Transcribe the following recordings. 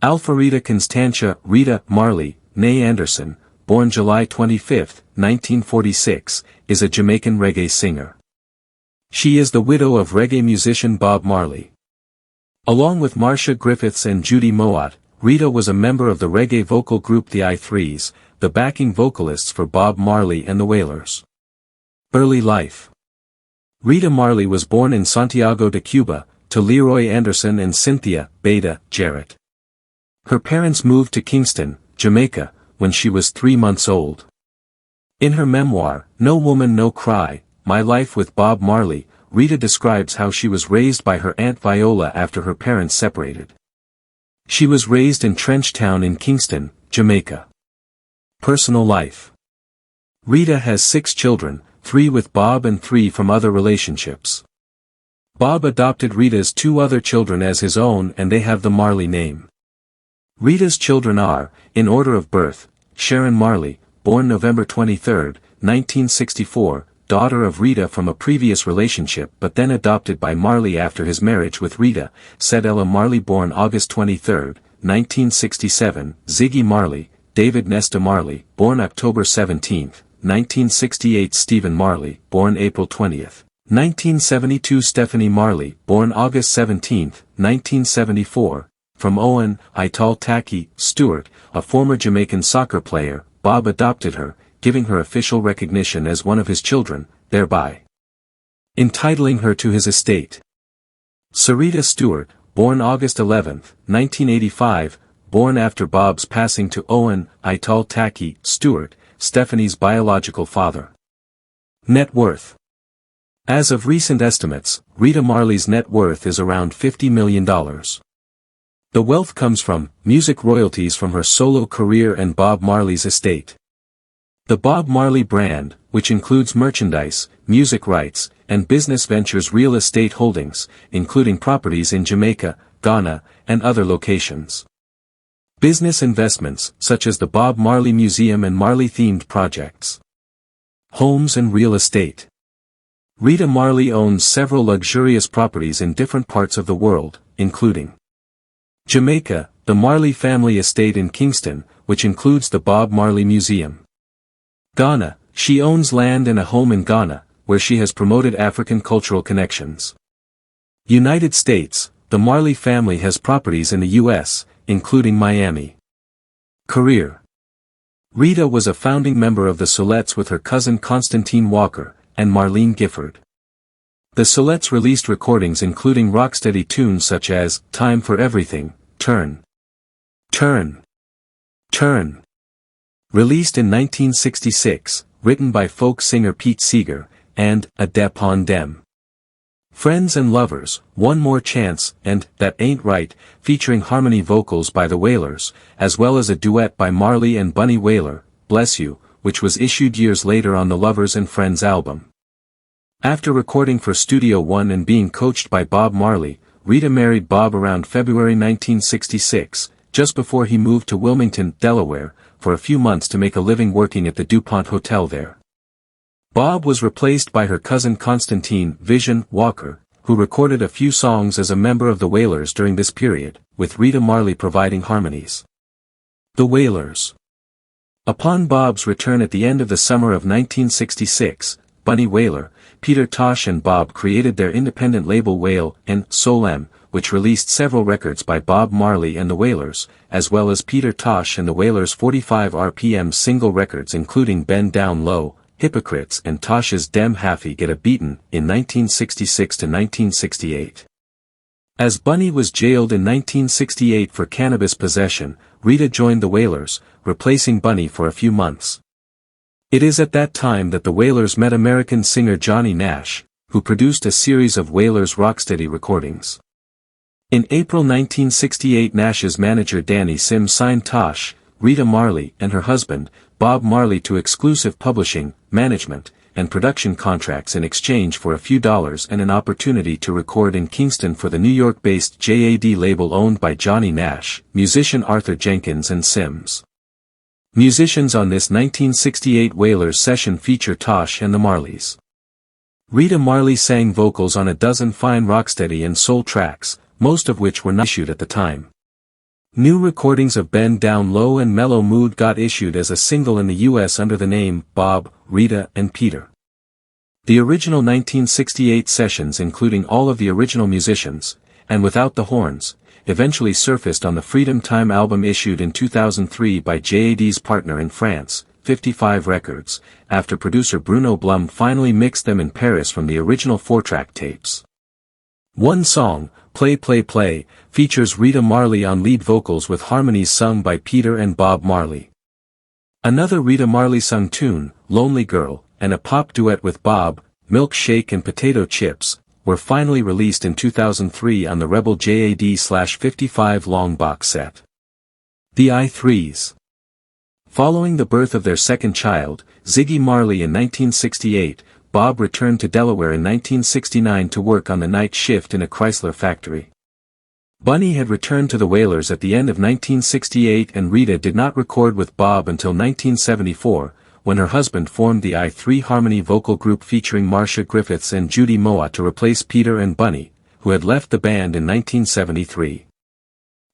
Alfarita Constantia Rita Marley, née Anderson, born July 25, 1946, is a Jamaican reggae singer. She is the widow of reggae musician Bob Marley. Along with Marcia Griffiths and Judy Mowatt, Rita was a member of the reggae vocal group the I3s, the backing vocalists for Bob Marley and the Wailers. Early life. Rita Marley was born in Santiago de Cuba, to Leroy Anderson and Cynthia Beta Jarrett. Her parents moved to Kingston, Jamaica, when she was 3 months old. In her memoir, No Woman No Cry, My Life with Bob Marley, Rita describes how she was raised by her Aunt Viola after her parents separated. She was raised in Trenchtown in Kingston, Jamaica. Personal life. Rita has 6 children, 3 with Bob and 3 from other relationships. Bob adopted Rita's 2 other children as his own and they have the Marley name. Rita's children are, in order of birth, Sharon Marley, born November 23, 1964, daughter of Rita from a previous relationship but then adopted by Marley after his marriage with Rita, said Ella Marley born August 23, 1967, Ziggy Marley, David Nesta Marley, born October 17, 1968 Stephen Marley, born April 20, 1972 Stephanie Marley, born August 17, 1974, from Owen, Ital Stewart, a former Jamaican soccer player, Bob adopted her, giving her official recognition as one of his children, thereby entitling her to his estate. Sarita Stewart, born August 11, 1985, born after Bob's passing to Owen, Ital Stewart, Stephanie's biological father. Net worth. As of recent estimates, Rita Marley's net worth is around $50 million. The wealth comes from music royalties from her solo career and Bob Marley's estate. The Bob Marley brand, which includes merchandise, music rights, and business ventures real estate holdings, including properties in Jamaica, Ghana, and other locations. Business investments, such as the Bob Marley Museum and Marley-themed projects. Homes and real estate. Rita Marley owns several luxurious properties in different parts of the world, including Jamaica, the Marley family estate in Kingston, which includes the Bob Marley Museum. Ghana, she owns land and a home in Ghana, where she has promoted African cultural connections. United States, the Marley family has properties in the U.S., including Miami. Career. Rita was a founding member of the Soulettes with her cousin Constantine Walker, and Marlene Gifford. The Soulettes released recordings including rocksteady tunes such as, Time for Everything, Turn, Turn, Turn. Released in 1966, written by folk singer Pete Seeger, and A Depon Dem. Friends and Lovers, One More Chance, and That Ain't Right, featuring harmony vocals by the Wailers, as well as a duet by Marley and Bunny Wailer, Bless You, which was issued years later on the Lovers and Friends album. After recording for Studio One and being coached by Bob Marley, Rita married Bob around February 1966, just before he moved to Wilmington, Delaware, for a few months to make a living working at the DuPont Hotel there. Bob was replaced by her cousin Constantine Vision Walker, who recorded a few songs as a member of the Wailers during this period, with Rita Marley providing harmonies. The Wailers. Upon Bob's return at the end of the summer of 1966, Bunny Wailer, Peter Tosh and Bob created their independent label Wail and Soul-M, which released several records by Bob Marley and the Wailers, as well as Peter Tosh and the Wailers' 45 RPM single records including Bend Down Low, Hypocrites and Tosh's Dem Haffy Get a Beatin' in 1966 to 1968. As Bunny was jailed in 1968 for cannabis possession, Rita joined the Wailers, replacing Bunny for a few months. It is at that time that the Wailers met American singer Johnny Nash, who produced a series of Wailers' rocksteady recordings. In April 1968 Nash's manager Danny Sims signed Tosh, Rita Marley and her husband, Bob Marley to exclusive publishing, management, and production contracts in exchange for a few dollars and an opportunity to record in Kingston for the New York-based JAD label owned by Johnny Nash, musician Arthur Jenkins and Sims. Musicians on this 1968 Wailers session feature Tosh and the Marleys. Rita Marley sang vocals on a dozen fine rocksteady and soul tracks, most of which were not issued at the time. New recordings of Bend Down Low and Mellow Mood got issued as a single in the US under the name Bob, Rita, and Peter. The original 1968 sessions, including all of the original musicians, and without the horns, eventually surfaced on the Freedom Time album issued in 2003 by JAD's partner in France, 55 Records, after producer Bruno Blum finally mixed them in Paris from the original 4-track tapes. One song, Play Play Play, features Rita Marley on lead vocals with harmonies sung by Peter and Bob Marley. Another Rita Marley sung tune, Lonely Girl, and a pop duet with Bob, Milkshake and Potato Chips, were finally released in 2003 on the Rebel JAD/55 long box set. The I3s. Following the birth of their second child, Ziggy Marley in 1968, Bob returned to Delaware in 1969 to work on the night shift in a Chrysler factory. Bunny had returned to the Wailers at the end of 1968 and Rita did not record with Bob until 1974, when her husband formed the I3 harmony vocal group featuring Marcia, Griffiths and Judy Mowatt to replace Peter and Bunny, who had left the band in 1973.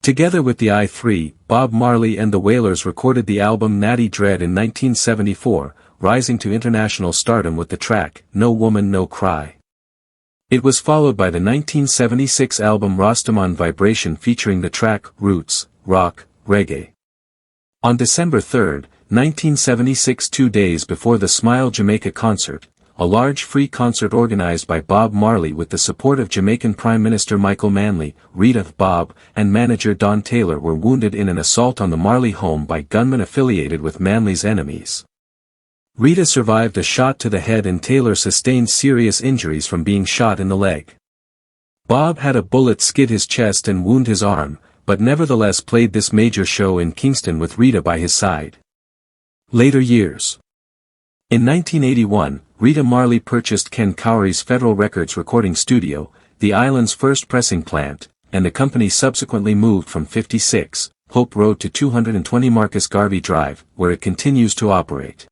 Together with the I3, Bob Marley and the Wailers recorded the album Natty Dread in 1974, rising to international stardom with the track, No Woman No Cry. It was followed by the 1976 album Rastaman Vibration featuring the track, Roots, Rock, Reggae. On December 3, 1976, 2 days before the Smile Jamaica concert, a large free concert organized by Bob Marley with the support of Jamaican Prime Minister Michael Manley, Rita, Bob, and manager Don Taylor were wounded in an assault on the Marley home by gunmen affiliated with Manley's enemies. Rita survived a shot to the head and Taylor sustained serious injuries from being shot in the leg. Bob had a bullet skid his chest and wound his arm, but nevertheless played this major show in Kingston with Rita by his side. Later years. In 1981, Rita Marley purchased Ken Cowrey's Federal Records recording studio, the island's first pressing plant, and the company subsequently moved from 56 Hope Road to 220 Marcus Garvey Drive, where it continues to operate.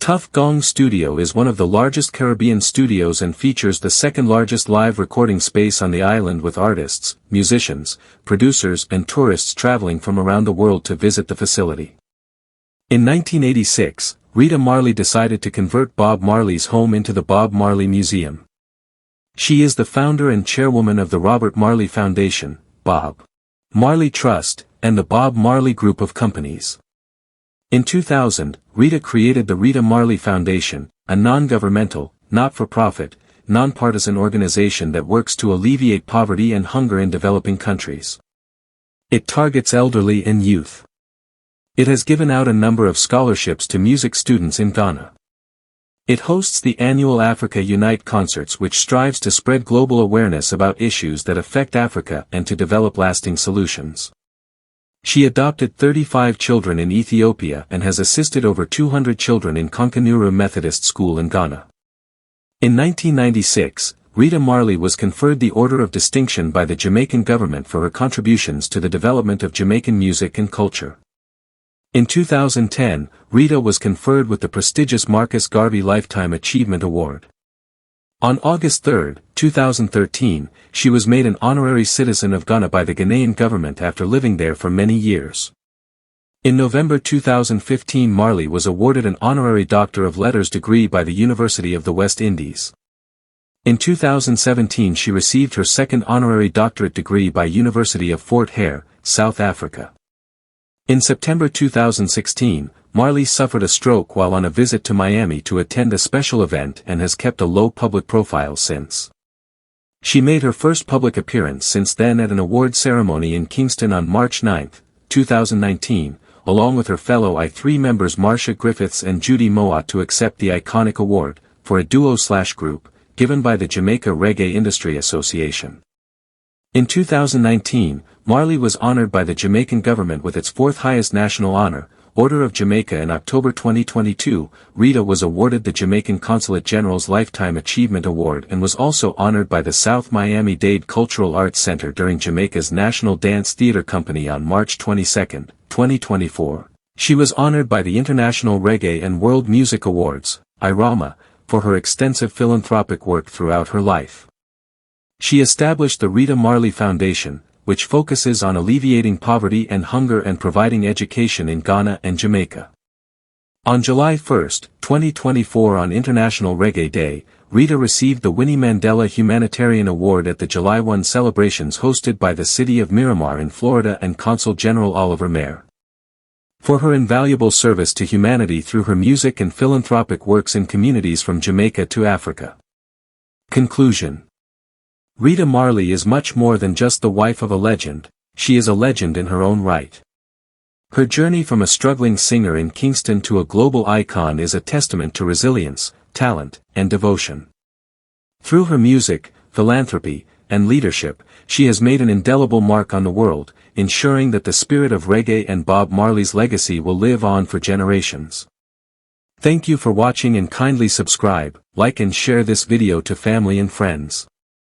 Tuff Gong Studio is one of the largest Caribbean studios and features the second largest live recording space on the island with artists, musicians, producers and tourists traveling from around the world to visit the facility. In 1986, Rita Marley decided to convert Bob Marley's home into the Bob Marley Museum. She is the founder and chairwoman of the Robert Marley Foundation, Bob Marley Trust, and the Bob Marley Group of Companies. In 2000, Rita created the Rita Marley Foundation, a non-governmental, not-for-profit, nonpartisan organization that works to alleviate poverty and hunger in developing countries. It targets elderly and youth. It has given out a number of scholarships to music students in Ghana. It hosts the annual Africa Unite concerts which strives to spread global awareness about issues that affect Africa and to develop lasting solutions. She adopted 35 children in Ethiopia and has assisted over 200 children in Konkanuru Methodist School in Ghana. In 1996, Rita Marley was conferred the Order of Distinction by the Jamaican government for her contributions to the development of Jamaican music and culture. In 2010, Rita was conferred with the prestigious Marcus Garvey Lifetime Achievement Award. On August 3, 2013, she was made an honorary citizen of Ghana by the Ghanaian government after living there for many years. In November 2015, Marley was awarded an honorary Doctor of Letters degree by the University of the West Indies. In 2017 she received her second honorary doctorate degree by University of Fort Hare, South Africa. In September 2016, Marley suffered a stroke while on a visit to Miami to attend a special event and has kept a low public profile since. She made her first public appearance since then at an award ceremony in Kingston on March 9, 2019, along with her fellow I3 members Marcia, Griffiths and Judy Mowatt to accept the iconic award, for a duo/group, given by the Jamaica Reggae Industry Association. In 2019, Marley was honored by the Jamaican government with its fourth highest national honor, Order of Jamaica. In October 2022, Rita was awarded the Jamaican Consulate General's Lifetime Achievement Award and was also honored by the South Miami-Dade Cultural Arts Center during Jamaica's National Dance Theatre Company on March 22, 2024. She was honored by the International Reggae and World Music Awards, IRAMA, for her extensive philanthropic work throughout her life. She established the Rita Marley Foundation, which focuses on alleviating poverty and hunger and providing education in Ghana and Jamaica. On July 1, 2024 on International Reggae Day, Rita received the Winnie Mandela Humanitarian Award at the July 1 celebrations hosted by the city of Miramar in Florida and Consul General Oliver Mayer. For her invaluable service to humanity through her music and philanthropic works in communities from Jamaica to Africa. Conclusion. Rita Marley is much more than just the wife of a legend, she is a legend in her own right. Her journey from a struggling singer in Kingston to a global icon is a testament to resilience, talent, and devotion. Through her music, philanthropy, and leadership, she has made an indelible mark on the world, ensuring that the spirit of reggae and Bob Marley's legacy will live on for generations. Thank you for watching and kindly subscribe, like and share this video to family and friends.